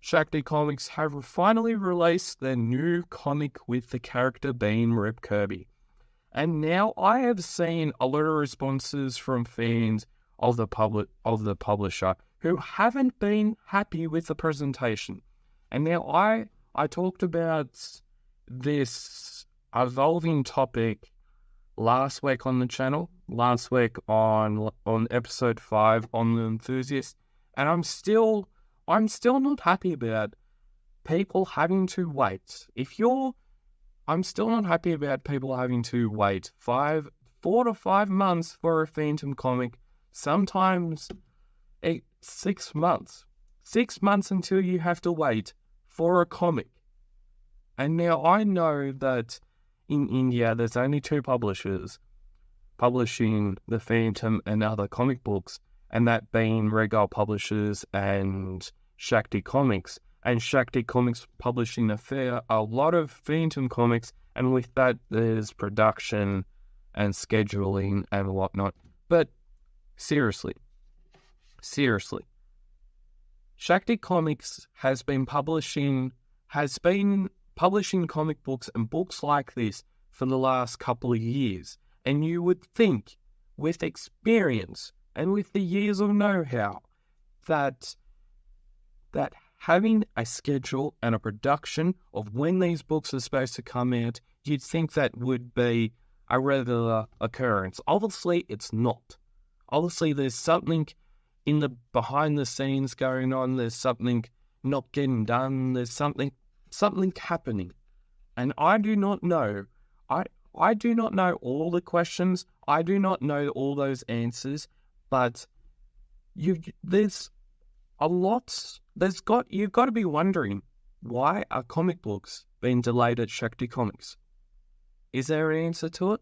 Shakti Comics have finally released their new comic with the character being Rip Kirby. And now I have seen a lot of responses from fans of the publisher who haven't been happy with the presentation. And now I talked about this evolving topic last week on the channel, last week on episode 5 on The Enthusiast, and I'm still not happy about people having to wait. I'm still not happy about people having to wait 4 to 5 months for a Phantom comic, sometimes 6 months. 6 months until you have to wait for a comic. And now I know that in India there's only 2 publishers publishing the Phantom and other comic books, and that being Regal Publishers and Shakti Comics. And Shakti Comics publishing a lot of Phantom comics, and with that there's production and scheduling and whatnot. But seriously, Shakti Comics has been publishing comic books and books like this for the last couple of years. And you would think, with experience and with the years of know-how, that having a schedule and a production of when these books are supposed to come out, you'd think that would be a regular occurrence. Obviously, it's not. Obviously, there's something in the behind the scenes going on. There's something not getting done. There's something happening. And I do not know. I do not know all the questions. I do not know all those answers. But there's a lot. You've got to be wondering, why are comic books being delayed at Shakti Comics? Is there an answer to it?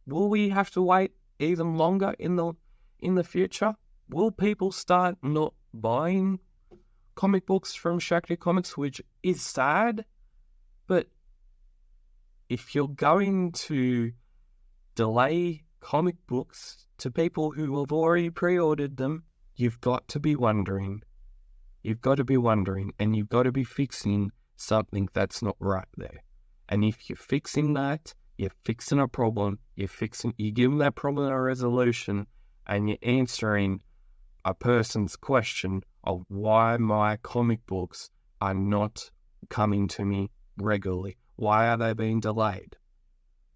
Will we have to wait even longer in the future? Will people start not buying comic books from Shakti Comics, which is sad? But if you're going to delay comic books to people who have already pre-ordered them, you've got to be wondering. You've got to be wondering, and you've got to be fixing something that's not right there. And if you're fixing that, you're fixing a problem. You're giving that problem a resolution, and you're answering a person's question of why my comic books are not coming to me regularly. Why are they being delayed?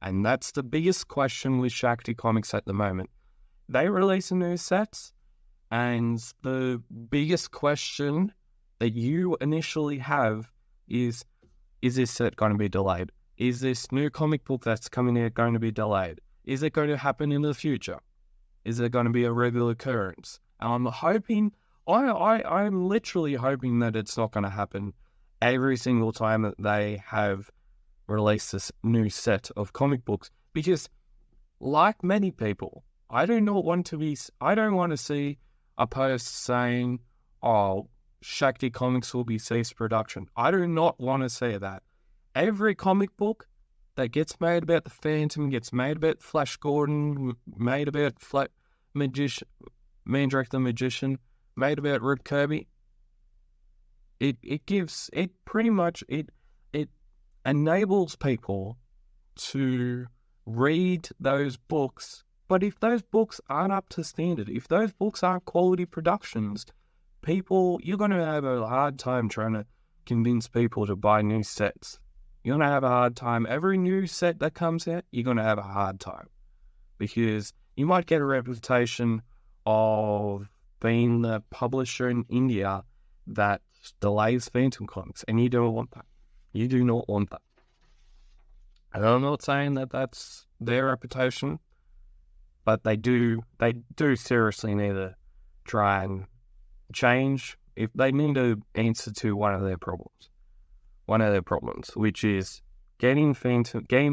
And that's the biggest question with Shakti Comics at the moment. They release a new set, and the biggest question that you initially have is this set going to be delayed? Is this new comic book that's coming out going to be delayed? Is it going to happen in the future? Is it going to be a regular occurrence? I'm literally hoping that it's not going to happen every single time that they have released this new set of comic books, because like many people, I don't want to see a post saying, oh, Shakti Comics will be ceased production. I do not want to say that. Every comic book that gets made about the Phantom, gets made about Flash Gordon, made about Mandrake the Magician, made about Rip Kirby, it enables people to read those books. But if those books aren't up to standard, if those books aren't quality productions, you're going to have a hard time trying to convince people to buy new sets. You're going to have a hard time. Every new set that comes out, you're going to have a hard time, because you might get a reputation of being the publisher in India that delays Phantom comics, and you don't want that. You do not want that. And I'm not saying that that's their reputation, but they do seriously need to try and change. If they need to answer to one of their problems, which is getting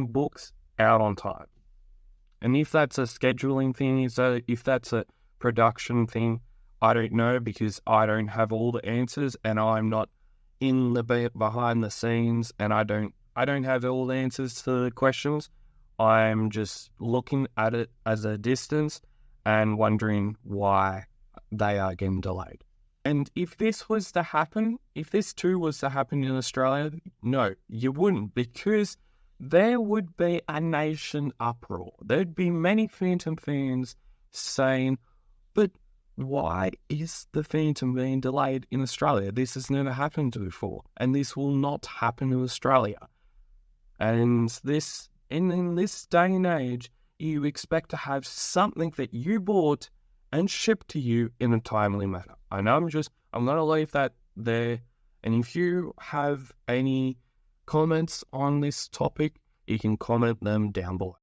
books out on time. And if that's a scheduling thing, if that's a production thing, I don't know, because I don't have all the answers, and I'm not in the behind the scenes, and I don't have all the answers to the questions. I'm just looking at it as a distance and wondering why they are getting delayed. And if this was to happen, if this too was to happen in Australia, no, you wouldn't, because there would be a nation uproar. There'd be many Phantom fans saying, but why is the Phantom being delayed in Australia? This has never happened before, and this will not happen in Australia. And this, in this day and age, you expect to have something that you bought and shipped to you in a timely manner. And I'm going to leave that there. And if you have any comments on this topic, you can comment them down below.